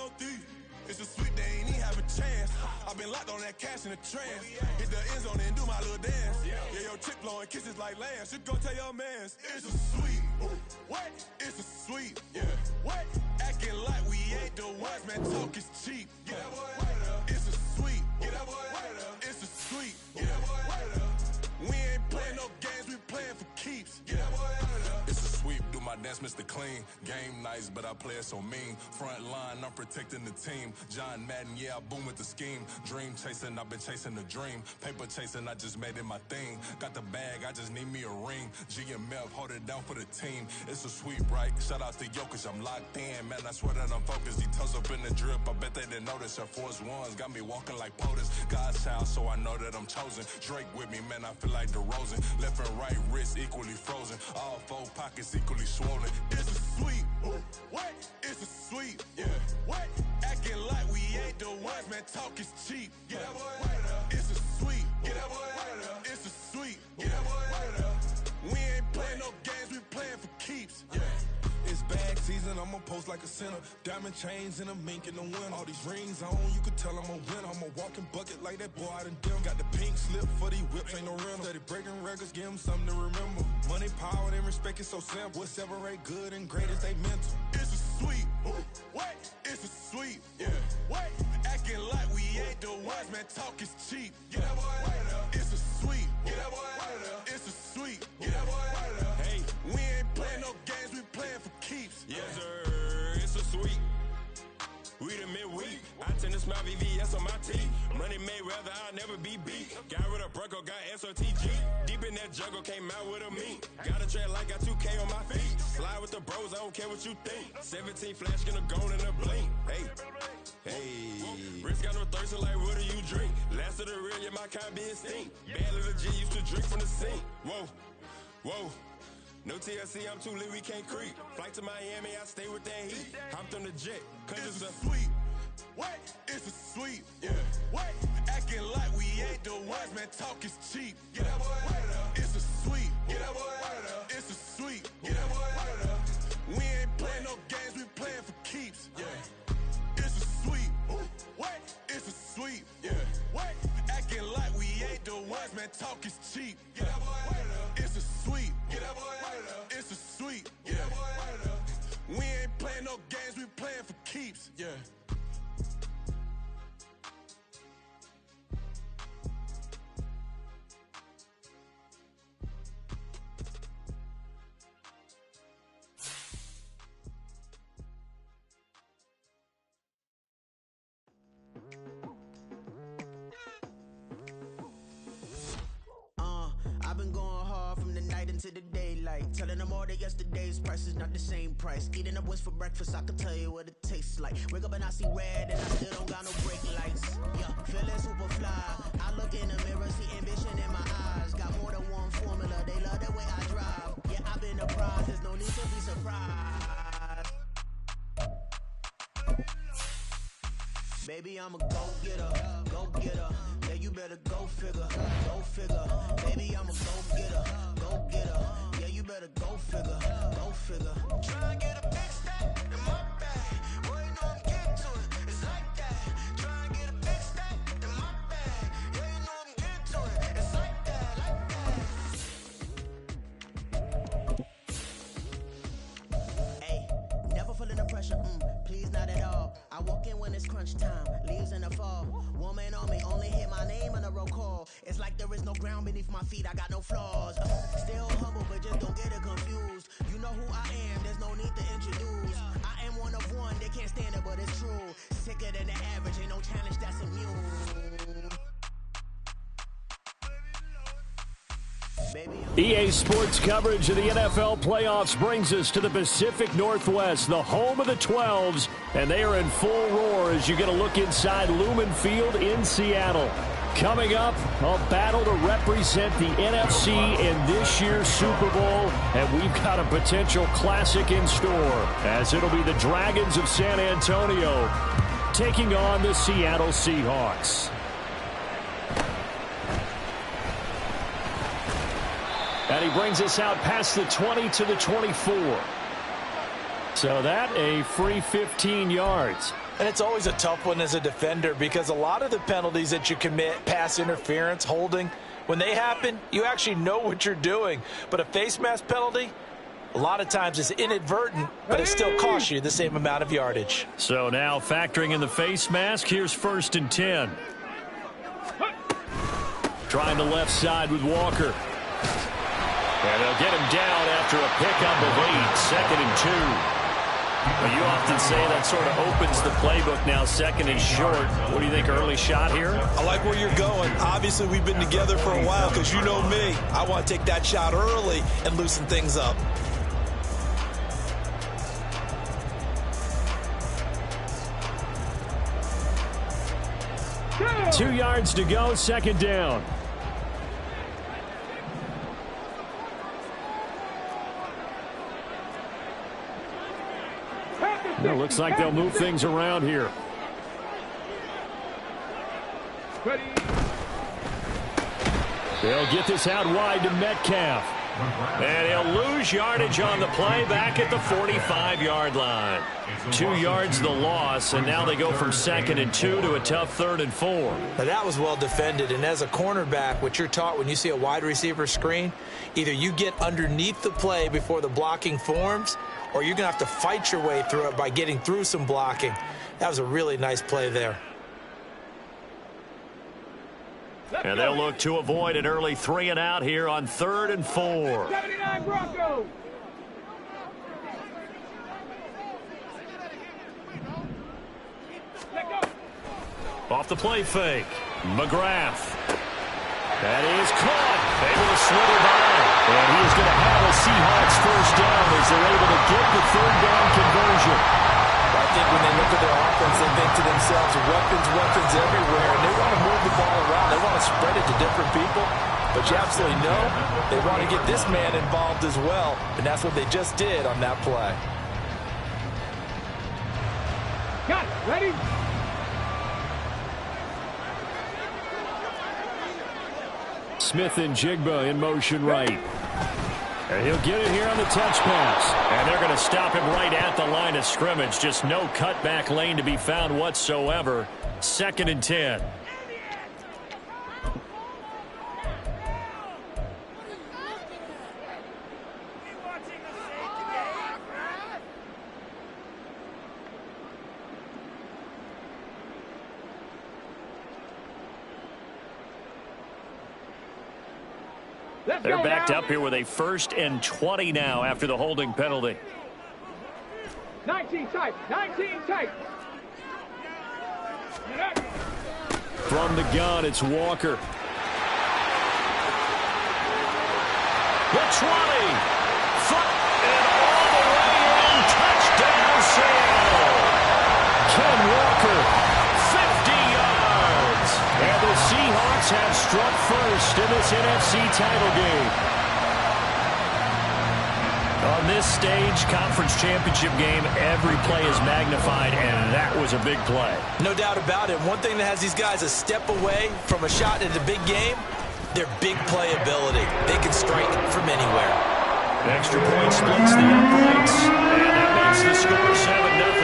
on thief. It's a sweep, they ain't even have a chance. I've been locked on that cash in the trance. Hit the end zone and do my little dance. Yeah, your chick blowing kisses like lambs. You go tell your mans. It's a sweep. What? It's a sweep. Yeah. What? Acting like we ain't the ones, man. Talk is cheap. Get that boy out of there. It's a sweep. Get that boy out of there. It's a sweep. Get that boy out of there. We ain't playing no games, we playing for keeps. Get that boy out of there. It's a sweep, do my dance, Mr. Clean. Game nice, but I play it so mean. Front line, I'm protecting the team. John Madden, yeah, I boom with the scheme. Dream chasing, I've been chasing the dream. Paper chasing, I just made it my thing. Got the bag, I just need me a ring. GMF, hold it down for the team. It's a sweep, right? Shout out to Jokic, I'm locked in. Man, I swear that I'm focused. He toes up in the drip, I bet they didn't notice. Air Force Ones got me walking like POTUS. God's child, so I know that I'm chosen. Drake with me, man, I feel like DeRozan. Left and right wrist equally frozen. All four pockets equally swollen. It's a sweep. What? It's a sweep. Yeah. What? Acting like we ain't the ones, man. Talk is cheap. Get that boy out of there. It's a sweep. Get that boy out of there. It's a sweep. Get that boy out of there. We ain't playing no games, we playing for keeps. Yeah. It's bag season, I'ma post like a sinner. Diamond chains and a mink in the wind. All these rings on, you could tell I'm a winner. I'm a walking bucket like that boy out in Denver. Got the pink slip for these whips, ain't no rental. Steady breaking records, give them something to remember. Money, power, and respect is so simple. What separate good and great is they mental. It's a sweep. What? It's a sweep. Yeah. What? Acting like we ain't the ones, man. Talk is cheap. Get that boy out of there. It's a sweep. Get that boy out of there. It's a sweep. Get that boy out of there. Hey, we ain't playing no games, we playing for keeps. Yes, sir. It's a sweep. We the midweek. I tend to smile VVS on my teeth. Money made rather I'll never be beat. Got rid of Bronco, got SOTG. Deep in that jungle, came out with a meat. Got a tread like got 2K on my feet. Slide with the bros, I don't care what you think. 17 flash, gonna go in a blink. Hey. Wrist got no thirsting like what do you drink? Last of the real, yeah, my kind be extinct. Bad little G used to drink from the sink. Whoa. No TLC, I'm too lit, we can't creep. Flight to Miami, I stay with that heat. Hopped on the jet, cause it's a sweep. What? It's a sweep. Yeah. What? Acting like we ain't the ones, man. Talk is cheap. Get that boy out of there. It's a sweep. Get that boy out of there. It's a sweep. Get that boy out of there. We ain't playing no games, we playing for keeps. Yeah. It's a sweep. What? It's a sweep. Yeah. What? Acting like we ain't the ones, man. Talk is cheap. Get that boy out of there. It's a sweep. Get that boy out of there. It's a sweep. Get that boy out of there. We ain't playing no games, we playing for keeps. Yeah. I've been going hard from the night into the daylight. Telling them all that yesterday's price is not the same price. Eating up wings for breakfast, I can tell you what it tastes like. Wake up and I see red and I still don't got no brake lights. Yeah, feeling super fly. I look in the mirror, see ambition in my eyes. Got more than one formula, they love the way I drive. Yeah, I've been apprised, there's no need to be surprised. Baby, I'm a go-getter. Yeah, you better go figure. Baby, I'm a go-getter. Yeah, you better go figure. Try and get a big stack in my bag. Boy, you know I'm getting to it. It's like that. Try and get a big stack in my bag. Yeah, you know I'm getting to it. It's like that. Hey, never feeling the pressure. Please, not at all. I walk in when it's crunch time. Leaves in the fall. Woman on me, only hit my name on the roll call. It's like there is no ground beneath my feet. I got no flaws. Still humble, but just don't get it confused. You know who I am. There's no need to introduce. I am one of one. They can't stand it, but it's true. Sicker than the average. Ain't no challenge that's immune. EA Sports coverage of the NFL playoffs brings us to the Pacific Northwest, the home of the 12s, and they are in full roar as you get a look inside Lumen Field in Seattle. Coming up, a battle to represent the NFC in this year's Super Bowl, and we've got a potential classic in store, as it'll be the Dragons of San Antonio taking on the Seattle Seahawks. And he brings us out past the 20 to the 24. So that a free 15 yards. And it's always a tough one as a defender because a lot of the penalties that you commit, pass interference, holding, when they happen, you actually know what you're doing. But a face mask penalty, a lot of times it's inadvertent, but it still costs you the same amount of yardage. So now factoring in the face mask, here's 1st and 10. Trying the left side with Walker. And they'll get him down after a pickup of 8, 2nd and 2. Well, you often say that sort of opens the playbook now, 2nd and short. What do you think, early shot here? I like where you're going. Obviously, we've been together for a while because you know me. I want to take that shot early and loosen things up. Go! 2 yards to go, 2nd down. It looks like they'll move things around here. They'll get this out wide to Metcalf. And he'll lose yardage on the play back at the 45-yard line. 2 yards the loss, and now they go from 2nd and 2 to a tough 3rd and 4. Now that was well defended, and as a cornerback, what you're taught when you see a wide receiver screen, either you get underneath the play before the blocking forms, or you're going to have to fight your way through it by getting through some blocking. That was a really nice play there. And they'll look to avoid an early 3 and out here on 3rd and 4. 79 Broncos. Off the play fake. McGrath. That is caught. Able to slither by. And he is going to have a Seahawks 1st down as they're able to get the 3rd down conversion. I think when they look at their offense, they think to themselves, weapons everywhere, and they want to move the ball around. They want to spread it to different people, but you absolutely know they want to get this man involved as well, and that's what they just did on that play. Got it. Ready? Smith and Jigba in motion right. And he'll get it here on the touch pass. And they're going to stop him right at the line of scrimmage. Just no cutback lane to be found whatsoever. 2nd and 10. They're backed up here with a 1st and 20 now after the holding penalty. 19 tight. 19 tight. From the gun, it's Walker. The 20. And all the way in. Touchdown, Seattle. Ken Walker, 50 yards. And the Seahawks have struck first in this NFC title game. On this stage, conference championship game, every play is magnified, and that was a big play. No doubt about it. One thing that has these guys a step away from a shot in the big game, their big play ability. They can strike from anywhere. Extra point splits the uprights, and that makes the score 7-0.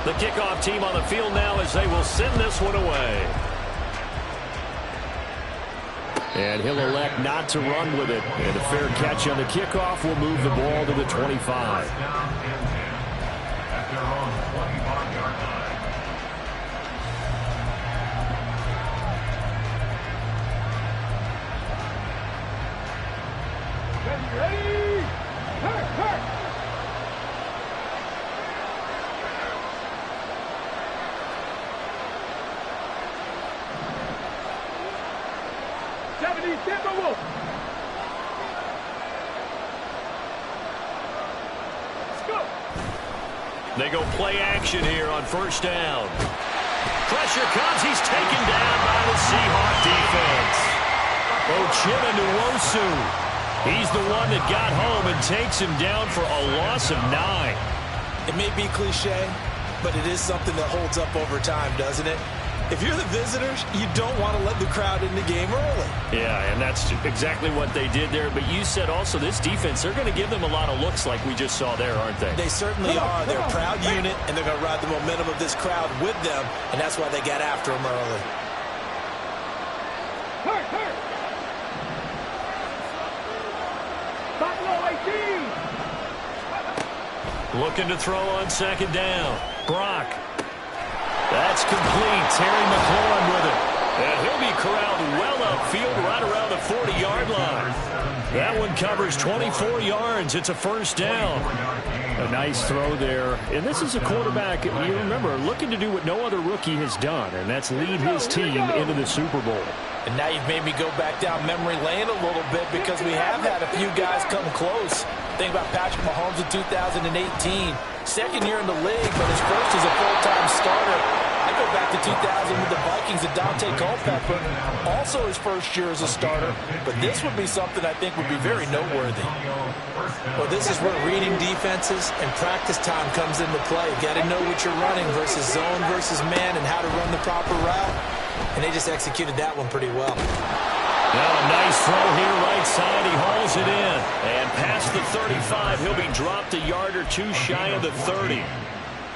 The kickoff team on the field now as they will send this one away. And he'll elect not to run with it. And a fair catch on the kickoff will move the ball to the 25. Ready? Hurt. 70 Timberwolves. Let's go. They go play action here on 1st down. Pressure comes. He's taken down by the Seahawk defense. Ochena Nwosu. He's the one that got home and takes him down for a loss of 9. It may be cliche, but it is something that holds up over time, doesn't it? if you're the visitors, you don't want to let the crowd in the game early. Yeah, and that's exactly what they did there. But you said also this defense, they're going to give them a lot of looks like we just saw there, aren't they? They certainly are. They're a proud unit, and they're going to ride the momentum of this crowd with them, and that's why they got after them early. Hurt, hurt. Buffalo 18. Looking to throw on second down. Brock. That's complete. Terry McLaurin with it. And he'll be corralled well upfield right around the 40-yard line. That one covers 24 yards. It's a first down. A nice throw there. And this is a quarterback, you remember, looking to do what no other rookie has done, and that's lead his team into the Super Bowl. And now you've made me go back down memory lane a little bit because we have had a few guys come close. Think about Patrick Mahomes in 2018. Second year in the league, but his first as a full-time starter. I go back to 2000 with the Vikings and Dante Culpepper. Also his first year as a starter. But this would be something I think would be very noteworthy. Well, this is where reading defenses and practice time comes into play. You got to know what you're running versus zone versus man and how to run the proper route. And they just executed that one pretty well. Now a nice throw here right side. He hauls it in. And past the 35, he'll be dropped a yard or two shy of the 30.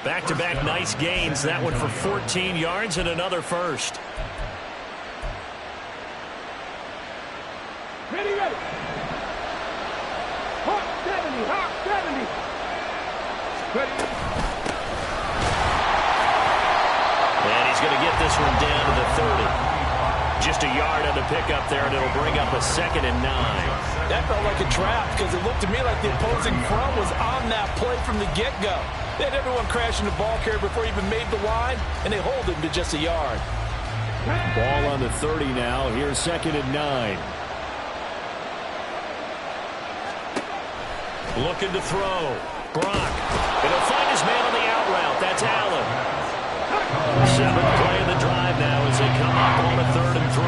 Back-to-back nice gains. That one for 14 yards and another first. Ready, ready. Hawk 70, Hawk 70. Ready. And he's going to get this one down to the 30. Just a yard on the pickup there, and it'll bring up a 2nd and 9. That felt like a trap because it looked to me like the opposing front was on that play from the get-go. They had everyone crashing the ball carrier before he even made the line, and they hold him to just a yard. Ball on the 30 now. Here's 2nd and 9. Looking to throw. Brock. And he'll find his man on the out route. That's Allen. 7th play of the drive now as they come up on a 3rd and 3.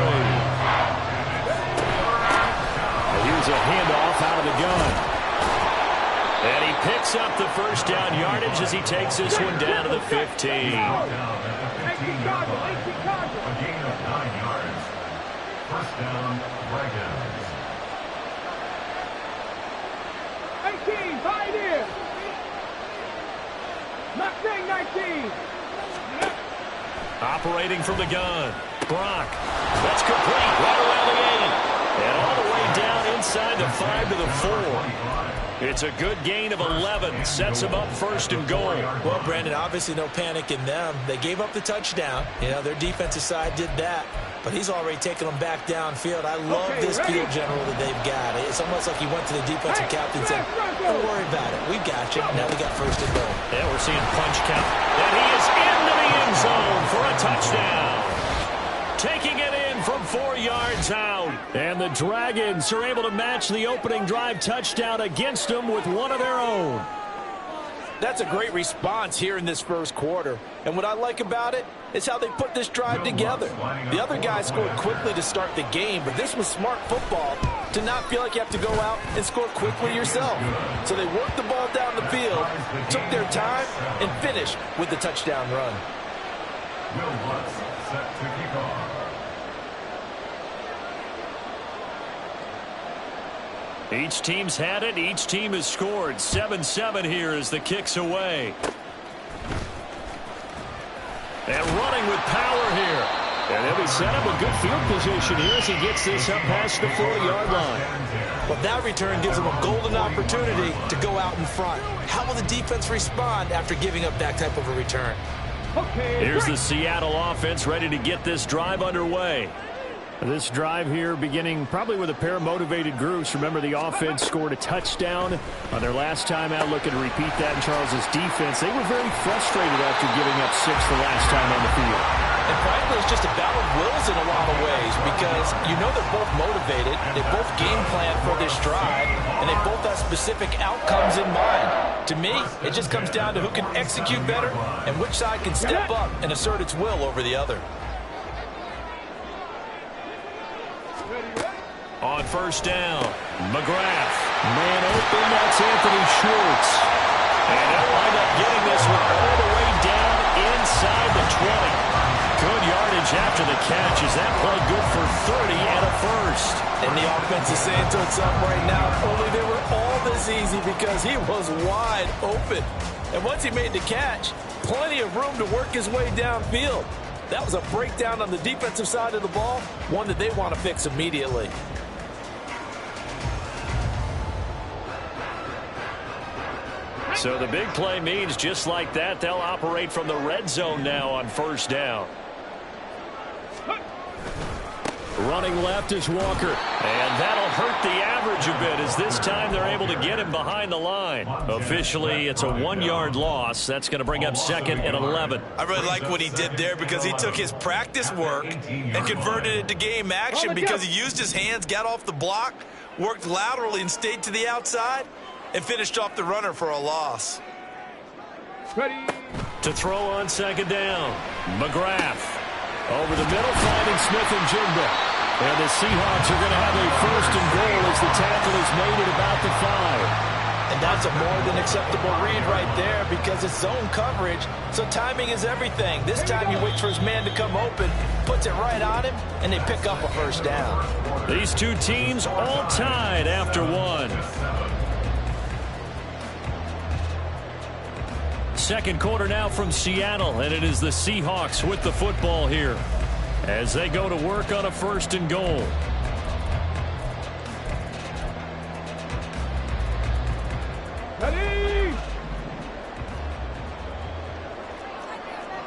Here's a handoff out of the gun. And he picks up the first down yardage as he takes this one down to the 15. 18 Cardinals, 18 Cardinals. A gain of 9 yards. First down, Dragons. 18, 5 here. Mustang 19. Operating from the gun. Brock. That's complete. Right around the 8. And all the way down inside the 5 to the 4. It's a good gain of 11. Sets him up 1st and goal. Well, Brandon, obviously no panic in them. They gave up the touchdown. You know, their defensive side did that. But he's already taken them back downfield. I love this field general that they've got. It's almost like he went to the defensive captain and said, don't worry about it. We got you. Now we got 1st and goal. Yeah, we're seeing punch count. And he is into the end zone for a touchdown. Taking it in from 4 yards out. And the Dragons are able to match the opening drive touchdown against them with one of their own. That's a great response here in this first quarter. And what I like about it is how they put this drive together. The other guys scored quickly to start the game, but this was smart football to not feel like you have to go out and score quickly yourself. So they worked the ball down the field, took their time, and finished with the touchdown run. Will Lutz set to kick off. Each team's had it. Each team has scored. 7-7 here as the kick's away. And running with power here. And they'll be set up a good field position here as he gets this up past the 40-yard line. Well, that return gives them a golden opportunity to go out in front. How will the defense respond after giving up that type of a return? Here's the Seattle offense ready to get this drive underway. This drive here beginning probably with a pair of motivated groups. Remember, the offense scored a touchdown on their last time out. Looking to repeat that in Charles's defense. They were very frustrated after giving up 6 the last time on the field. And frankly, it's just a battle of wills in a lot of ways because you know they're both motivated. They both game plan for this drive, and they both have specific outcomes in mind. To me, it just comes down to who can execute better and which side can step up and assert its will over the other. On first down, McGrath. Man open, that's Anthony Schwartz. And they'll wind up getting this one all the way down inside the 20. Good yardage yardage after the catch. Is that play good for 30 and a first? And the offense is saying to itself right now, only they were all this easy because he was wide open. And once he made the catch, plenty of room to work his way downfield. That was a breakdown on the defensive side of the ball, one that they want to fix immediately. So the big play means just like that, they'll operate from the red zone now on first down. Running left is Walker. And that'll hurt the average a bit as this time they're able to get him behind the line. Officially, it's a 1-yard loss. That's going to bring up second and 11. I really like what he did there because he took his practice work and converted it to game action because he used his hands, got off the block, worked laterally and stayed to the outside, and finished off the runner for a loss. Ready. To throw on second down, McGrath. Over the middle, finding Smith and Jigba. And the Seahawks are going to have a first and goal as the tackle is made at about the 5. And that's a more than acceptable read right there because it's zone coverage, so timing is everything. This time he waits for his man to come open, puts it right on him, and they pick up a first down. These two teams all tied after one. Second quarter now from Seattle, and it is the Seahawks with the football here as they go to work on a first and goal. Ready.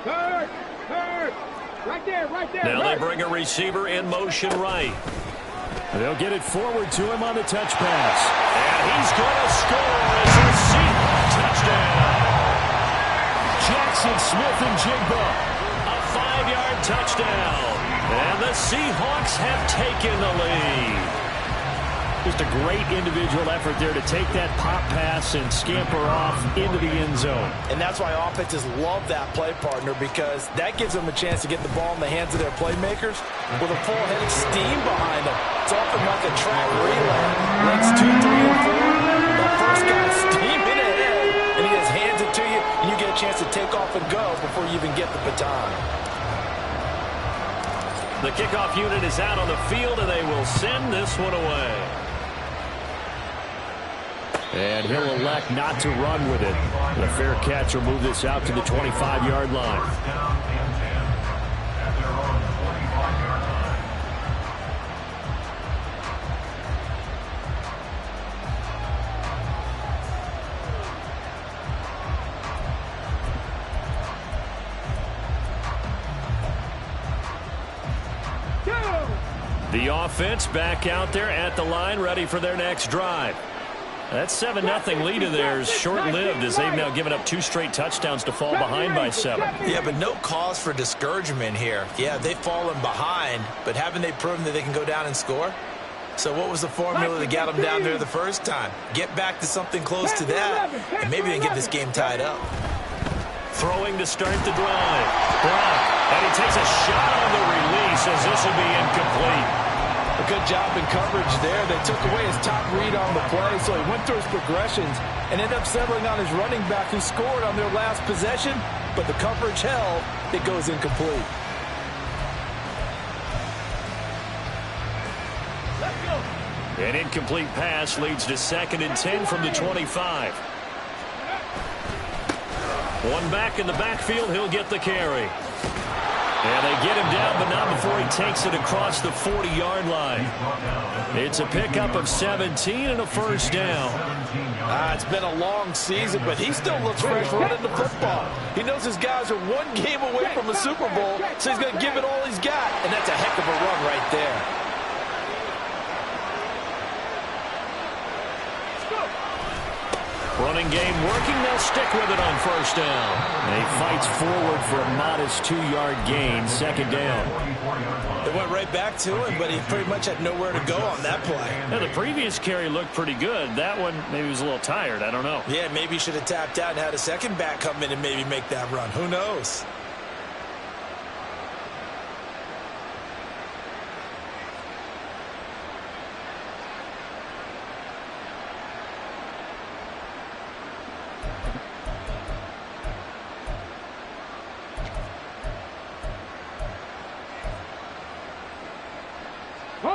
Third. Right there. Now they bring a receiver in motion right. They'll get it forward to him on the touch pass. And he's going to score as a Seahawks touchdown. Jackson Smith and Jigba, a 5-yard touchdown. And the Seahawks have taken the lead. Just a great individual effort there to take that pop pass and scamper off into the end zone. And that's why offenses love that play partner because that gives them a chance to get the ball in the hands of their playmakers with a full head of steam behind them. It's often like a track relay. Legs 2, 3, and 4. The first guy's steaming ahead, and he just hands it to you, and you get a chance to take off and go before you even get the baton. The kickoff unit is out on the field, and they will send this one away. And he'll elect not to run with it. The fair catch will move this out to the 25-yard line. The offense back out there at the line, ready for their next drive. That 7-0 lead of theirs short-lived as they've now given up 2 straight touchdowns to fall behind by 7. Yeah, but no cause for discouragement here. Yeah, they've fallen behind, but haven't they proven that they can go down and score? So what was the formula that got them down there the first time? Get back to something close to that, and maybe they can get this game tied up. Throwing to start the drive. Brock, and he takes a shot on the release as this will be incomplete. A good job in coverage there. They took away his top read on the play, so he went through his progressions and ended up settling on his running back who scored on their last possession, but the coverage held. It goes incomplete. An incomplete pass leads to 2nd and 10 from the 25. One back in the backfield, he'll get the carry. And they get him down, but not before he takes it across the 40-yard line. It's a pickup of 17 and a first down. It's been a long season, but he still looks fresh running the football. He knows his guys are one game away from a Super Bowl, so he's going to give it all he's got, and that's a heck of a run right there. Running game working. They'll stick with it on first down. And he fights forward for a modest 2-yard gain. 2nd down. It went right back to him, but he pretty much had nowhere to go on that play. Yeah, the previous carry looked pretty good. That one maybe was a little tired. I don't know. Yeah, maybe he should have tapped out and had a second back come in and maybe make that run. Who knows?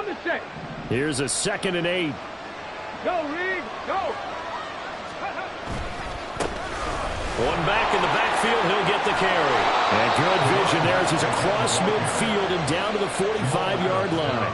On the set. Here's a 2nd and 8. Go, Reed. Go. One back in the backfield, he'll get the carry. And good vision there as he's across midfield and down to the 45-yard line.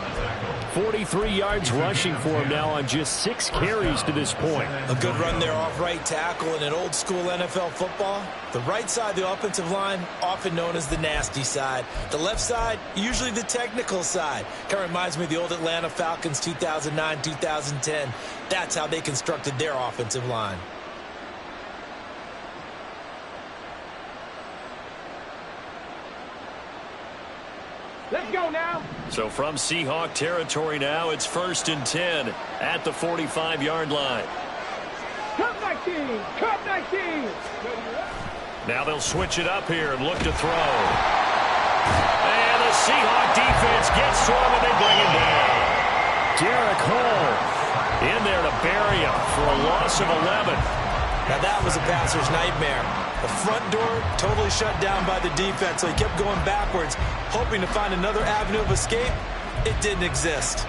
43 yards rushing for him now on just 6 carries to this point. A good run there off right tackle in an old school NFL football. The right side of the offensive line, often known as the nasty side. The left side, usually the technical side. Kind of reminds me of the old Atlanta Falcons 2009, 2010. That's how they constructed their offensive line. Let's go now. So from Seahawk territory now, it's 1st and 10 at the 45-yard line. Cup 19. Cup 19. Now they'll switch it up here and look to throw. And the Seahawk defense gets to him and they bring him down. Derek Hall in there to bury him for a loss of 11. Now that was a passer's nightmare. The front door totally shut down by the defense, so he kept going backwards, hoping to find another avenue of escape. It didn't exist.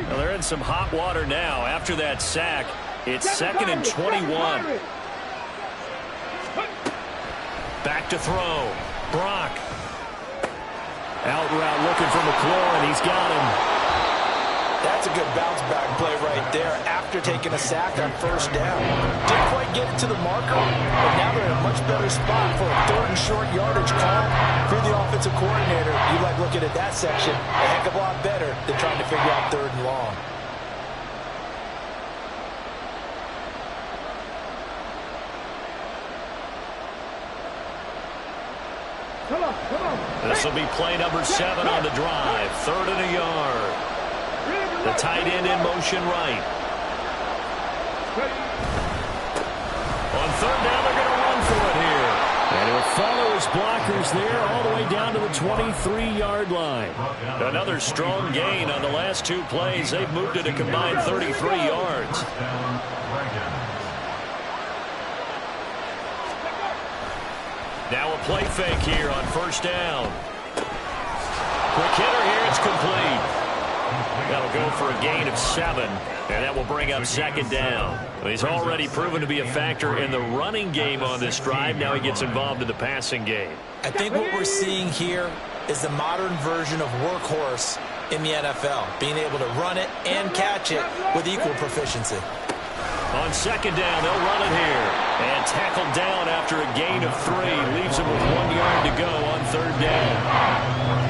Well, they're in some hot water now after that sack. It's 2nd and 21. Back to throw. Brock. Out route looking for McLaurin. He's got him. That's a good bounce-back play right there after taking a sack on 1st down. Didn't quite get it to the marker, but now they're in a much better spot for a 3rd and short yardage call. If you're the offensive coordinator, you like looking at that section a heck of a lot better than trying to figure out 3rd and long. Come on, come on. This will be play number 7 on the drive. 3rd and a yard. The tight end in motion right. On 3rd down, they're going to run for it here. And he'll follow his blockers there all the way down to the 23-yard line. Another strong gain on the last 2 plays. They've moved it a combined 33 yards. Now a play fake here on 1st down. Quick hitter here, it's complete. That'll go for a gain of 7, and that will bring up 2nd down. He's already proven to be a factor in the running game on this drive. Now he gets involved in the passing game. I think what we're seeing here is the modern version of workhorse in the NFL, being able to run it and catch it with equal proficiency. On 2nd down, they'll run it here. And tackled down after a gain of 3. Leaves him with 1 yard to go on 3rd down.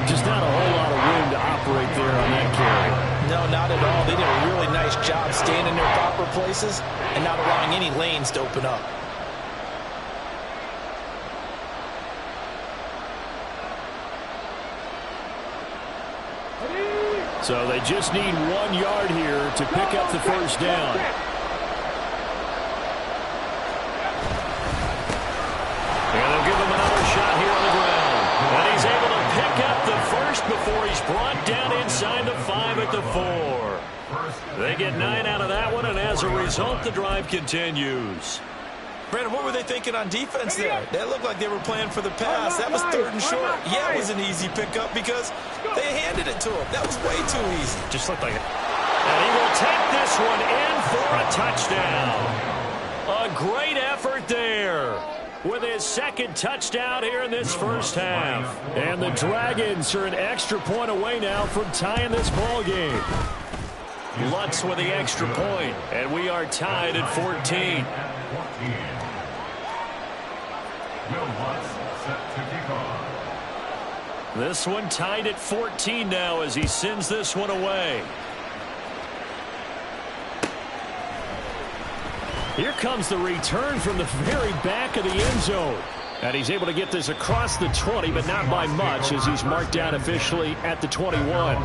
Just not a whole lot of room to operate there on that carry. No, not at all. They did a really nice job staying in their proper places and not allowing any lanes to open up. So they just need 1 yard here to pick up the 1st down. And they'll give him another shot here on the ground. And he's able to pick up the 1st before he's brought down inside the 5 at the 4. They get 9 out of that one, and as a result, the drive continues. Brandon, what were they thinking on defense there? They looked like they were playing for the pass. That was 3rd and short. Yeah, it was an easy pickup because they handed it to him. That was way too easy. Just looked like it. And he will take this one in for a touchdown. A great effort there with his 2nd touchdown here in this 1st half. And the Dragons are an extra point away now from tying this ball game. Lutz with the extra point, and we are tied at 14. This one tied at 14 now as he sends this one away. Here comes the return from the very back of the end zone. And he's able to get this across the 20, but not by much as he's marked down officially at the 21.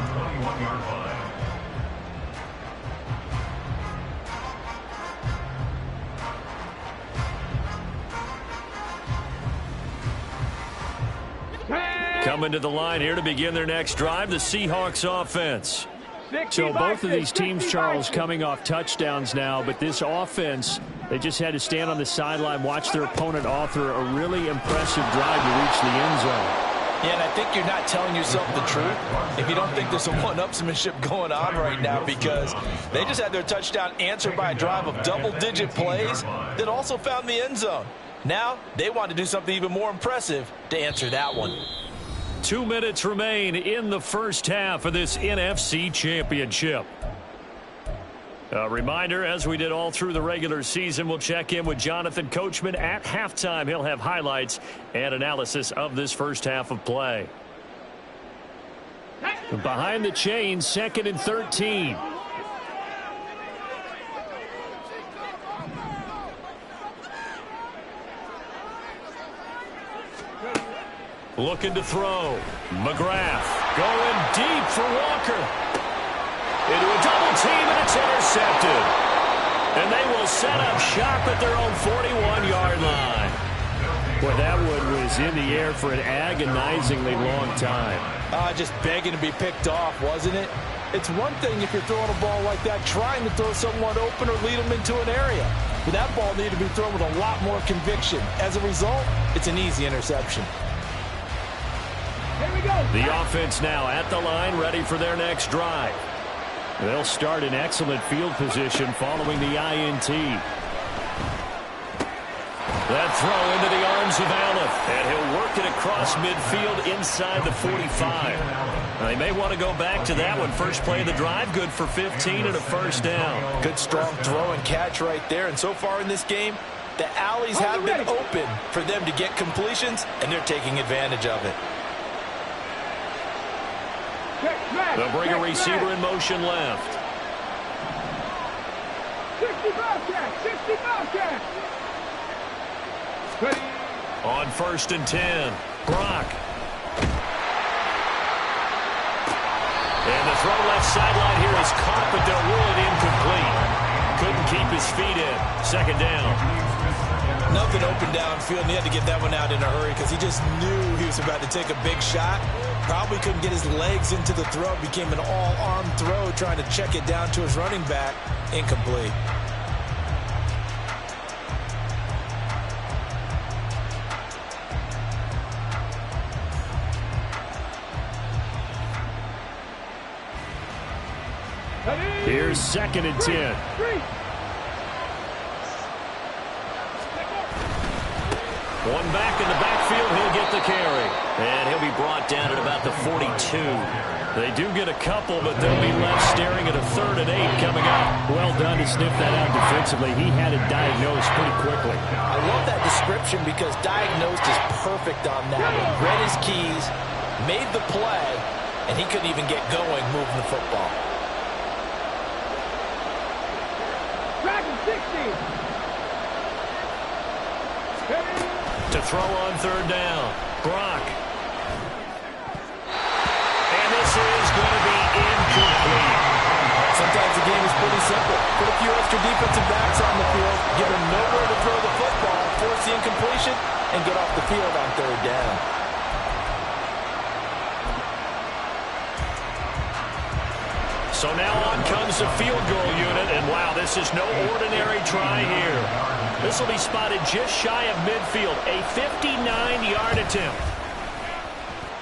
Coming to the line here to begin their next drive, the Seahawks offense. So both of these teams, Charles, coming off touchdowns now, but this offense, they just had to stand on the sideline, watch their opponent author a really impressive drive to reach the end zone. Yeah, and I think you're not telling yourself the truth if you don't think there's some one-upsmanship going on right now, because they just had their touchdown answered by a drive of double-digit plays that also found the end zone. Now they want to do something even more impressive to answer that one. 2 minutes remain in the first half of this NFC Championship. A reminder, as we did all through the regular season, we'll check in with Jonathan Coachman at halftime. He'll have highlights and analysis of this first half of play. Behind the chains, 2nd and 13. Looking to throw. McGrath going deep for Walker. Into a double team, and it's intercepted. And they will set up shop at their own 41-yard line. Boy, that one was in the air for an agonizingly long time. Just begging to be picked off, wasn't it? It's one thing if you're throwing a ball like that, trying to throw someone open or lead them into an area. But that ball needed to be thrown with a lot more conviction. As a result, it's an easy interception. Here we go. The offense now at the line, ready for their next drive. They'll start in excellent field position following the INT. That throw into the arms of Allen, and he'll work it across midfield inside the 45. They may want to go back to that one. First play of the drive, good for 15 and a first down. Good strong throw and catch right there. And so far in this game, the alleys have been open for them to get completions, and they're taking advantage of it. They'll bring a receiver in motion left. 60 Bobcats, 60 Bobcats. On 1st and 10, Brock. And the throw left sideline here is caught, but they'll rule it incomplete. Couldn't keep his feet in. 2nd down. Nothing open downfield, and he had to get that one out in a hurry because he just knew he was about to take a big shot. Probably couldn't get his legs into the throw. Became an all-arm throw, trying to check it down to his running back. Incomplete. Here's 2nd and 10. One back in the backfield, he'll get the carry. And he'll be brought down at about the 42. They do get a couple, but they'll be left staring at a 3rd and 8 coming up. Well done to sniff that out defensively. He had it diagnosed pretty quickly. I love that description because diagnosed is perfect on that one. Read his keys, made the play, and he couldn't even get going moving the football. Dragon 60. To throw on 3rd down, Brock. And this is going to be incomplete. Sometimes the game is pretty simple. Put a few extra defensive backs on the field, give them nowhere to throw the football, force the incompletion, and get off the field on 3rd down. So now on comes the field goal unit, and wow, this is no ordinary try here. This will be spotted just shy of midfield, a 59-yard attempt.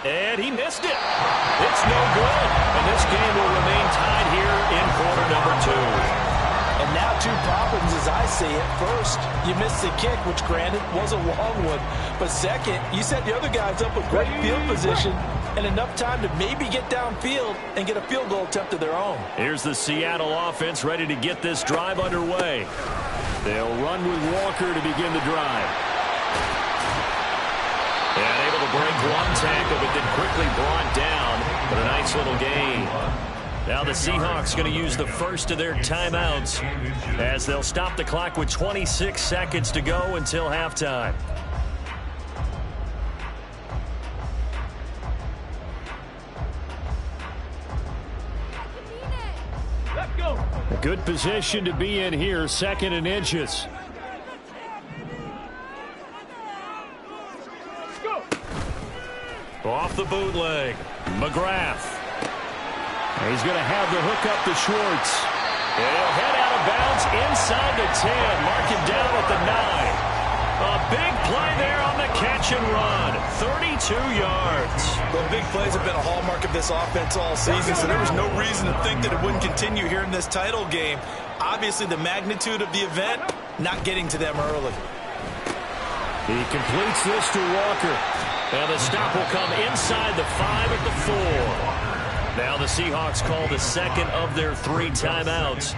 And he missed it. It's no good. And this game will remain tied here in quarter number 2. And now 2 problems as I see it. First, you missed the kick, which granted was a long one. But second, you set the other guys up with great field position and enough time to maybe get downfield and get a field goal attempt of their own. Here's the Seattle offense ready to get this drive underway. They'll run with Walker to begin the drive. And able to break one tackle, but then quickly brought down. But a nice little gain. Now the Seahawks going to use the first of their timeouts as they'll stop the clock with 26 seconds to go until halftime. A good position to be in here, 2nd and inches. Off the bootleg, McGrath. He's going to have the hook up to Schwartz. And he'll head out of bounds inside the 10. Mark him down at the 9. A big play there on the catch and run. 32 yards. The big plays have been a hallmark of this offense all season, so there was no reason to think that it wouldn't continue here in this title game. Obviously, the magnitude of the event, not getting to them early. He completes this to Walker. And the stop will come inside the 5 at the 4. Now the Seahawks call the second of their 3 timeouts.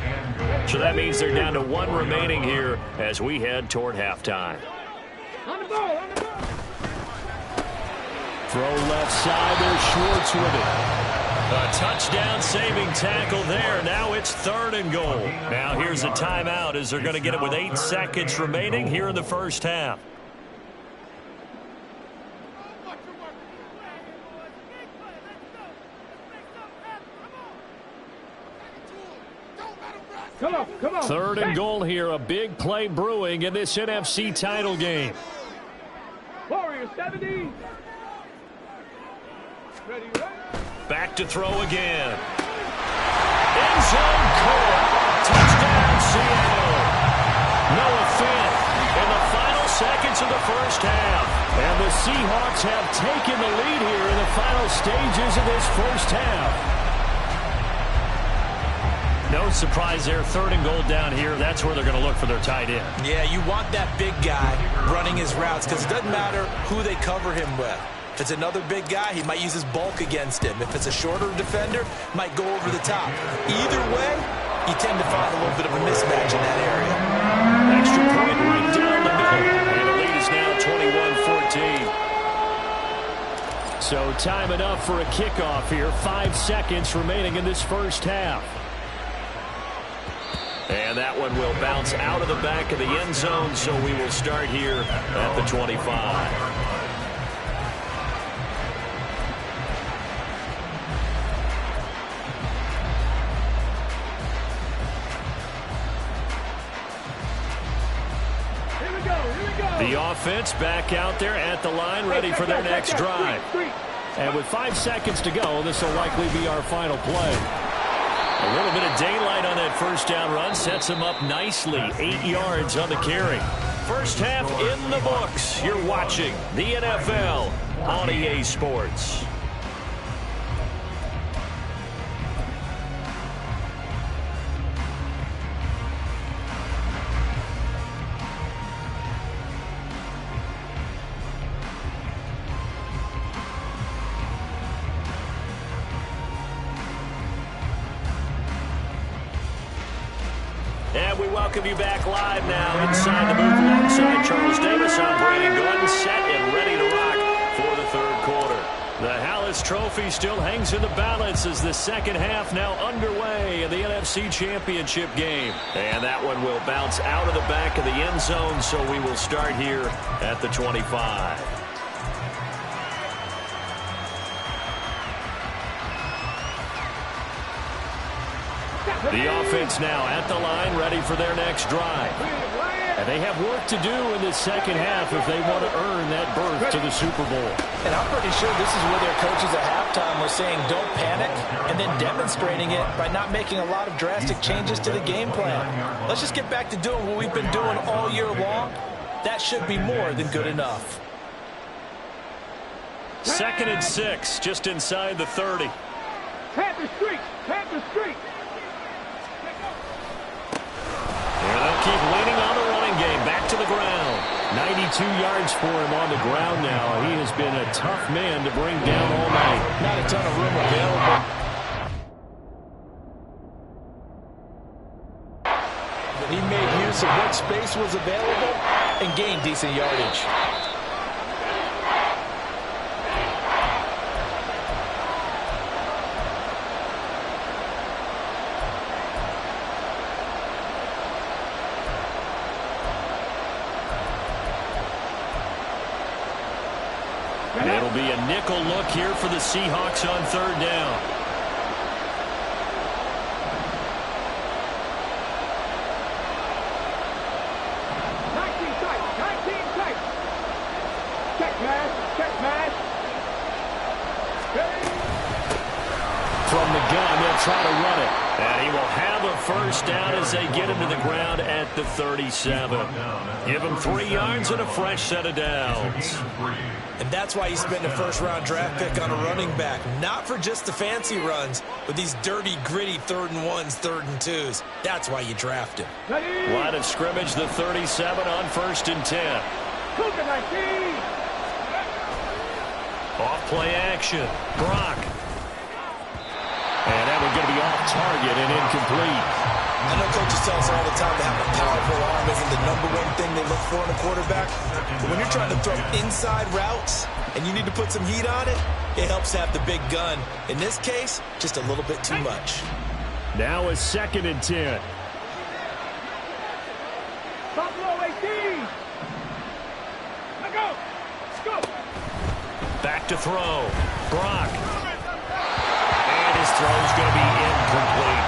So that means they're down to 1 remaining here as we head toward halftime. On the ball, on the ball. Throw left side, there's Schwartz with it. A touchdown saving tackle there. Now it's 3rd and goal. Now here's a timeout as they're going to get it with 8 seconds remaining here in the first half. Come on, come on. 3rd and goal here. A big play brewing in this NFC title game. Warriors 70. Ready, ready. Back to throw again. End zone caught. Touchdown Seattle. Noah Fant in the final seconds of the first half. And the Seahawks have taken the lead here in the final stages of this first half. No surprise there, 3rd and goal down here. That's where they're going to look for their tight end. Yeah, you want that big guy running his routes because it doesn't matter who they cover him with. If it's another big guy, he might use his bulk against him. If it's a shorter defender, might go over the top. Either way, you tend to find a little bit of a mismatch in that area. Extra point right down the middle. And the lead is now 21-14. So time enough for a kickoff here. 5 seconds remaining in this first half. And that one will bounce out of the back of the end zone, so we will start here at the 25. Here we go, here we go. The offense back out there at the line, ready for their next drive. And with 5 seconds to go, this will likely be our final play. A little bit of daylight on that first down run sets him up nicely. 8 yards on the carry. First half in the books. You're watching the NFL on EA Sports. And we welcome you back live now inside the booth alongside Charles Davis. I'm Brandon Gordon, set and ready to rock for the 3rd quarter. The Hallis Trophy still hangs in the balance as the second half now underway in the NFC Championship game. And that one will bounce out of the back of the end zone, so we will start here at the 25. The offense now at the line, ready for their next drive. And they have work to do in this second half if they want to earn that berth to the Super Bowl. And I'm pretty sure this is where their coaches at halftime were saying don't panic, and then demonstrating it by not making a lot of drastic changes to the game plan. Let's just get back to doing what we've been doing all year long. That should be more than good enough. 2nd and 6, just inside the 30. Panther Street, Panther Street. And they'll keep leaning on the running game. Back to the ground. 92 yards for him on the ground now. He has been a tough man to bring down all night. Not a ton of room available. He made use of what space was available and gained decent yardage. It'll be a nickel look here for the Seahawks on 3rd down. From the gun, they'll first down as they get him to the ground at the 37. Give him 3 yards and a fresh set of downs. And that's why you spend a first-round draft pick on a running back. Not for just the fancy runs, but these dirty, gritty 3rd and 1s, 3rd and 2s. That's why you draft him. Line of scrimmage, the 37 on 1st and 10. Off play action. Brock. And that one's going to be off target and incomplete. I know coaches tell us all the time that having a powerful arm isn't the #1 thing they look for in a quarterback. But when you're trying to throw inside routes and you need to put some heat on it, it helps have the big gun. In this case, just a little bit too much. Now a 2nd and 10. Buffalo 18. Let's go. Let's go. Back to throw. Brock. And his throw's going to be incomplete.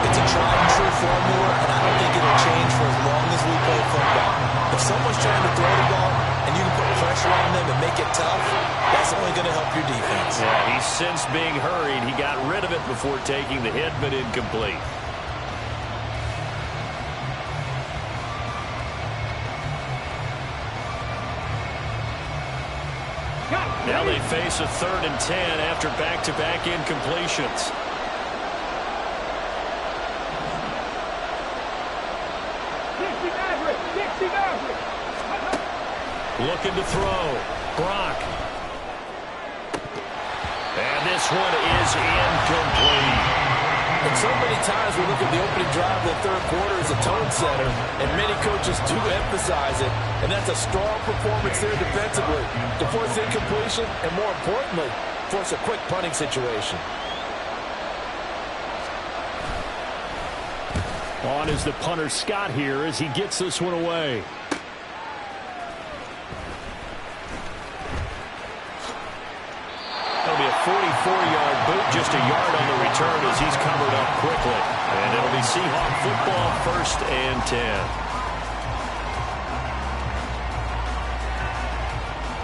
It's a tried and true formula, and I don't think it'll change for as long as we play football. If someone's trying to throw the ball and you can put pressure on them and make it tough, that's only going to help your defense. Yeah, he's since being hurried. He got rid of it before taking the hit, but incomplete. Now they face a 3rd and 10 after back-to-back incompletions. Looking to throw. Brock. And this one is incomplete. And so many times we look at the opening drive of the 3rd quarter as a tone setter, and many coaches do emphasize it, and that's a strong performance there defensively to force incompletion and, more importantly, force a quick punting situation. On is the punter Scott here as he gets this one away. That'll be a 44-yard boot, just a yard on the return as he's covered up quickly. And it'll be Seahawk football, 1st and 10.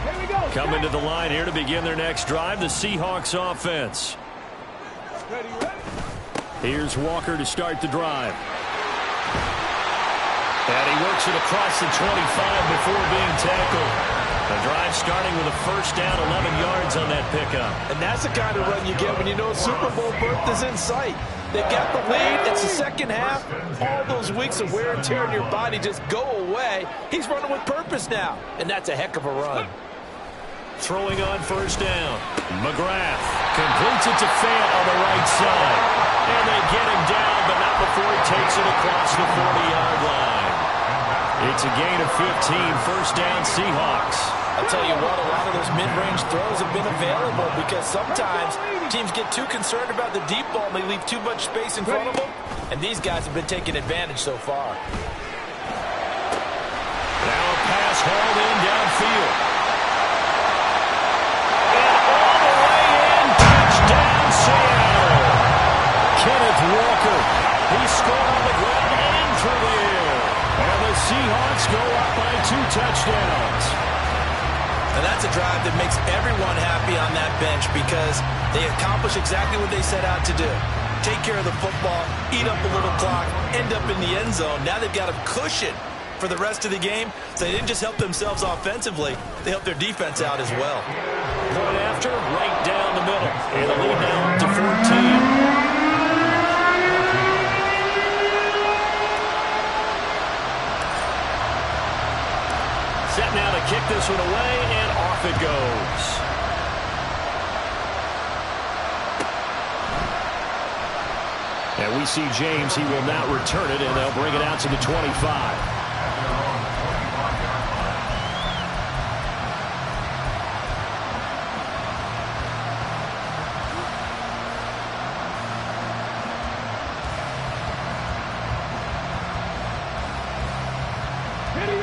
Here we go. Coming to the line here to begin their next drive, the Seahawks offense. Ready, ready. Here's Walker to start the drive. And he works it across the 25 before being tackled. The drive starting with a first down, 11 yards on that pickup. And that's the kind of run you get when you know Super Bowl berth is in sight. They've got the lead. It's the second half. All those weeks of wear and tear in your body just go away. He's running with purpose now, and that's a heck of a run. Throwing on first down. McGrath completes it to Fant on the right side. And they get him down, but not before he takes it across the 40-yard line. It's a gain of 15, first down Seahawks. I'll tell you what, a lot of those mid-range throws have been available because sometimes teams get too concerned about the deep ball and they leave too much space in front of them, and these guys have been taking advantage so far. Now a pass hauled in downfield. And all the way in, touchdown Seattle. Kenneth Walker, he scored on the ground and through the air. And the Seahawks go up by 2 touchdowns. And that's a drive that makes everyone happy on that bench because they accomplish exactly what they set out to do. Take care of the football, eat up a little clock, end up in the end zone. Now they've got a cushion for the rest of the game. So they didn't just help themselves offensively, they helped their defense out as well. Point after, right down the middle. And the lead now up to 14. Set now to kick this one away, and off it goes. And we see James. He will not return it, and they'll bring it out to the 25.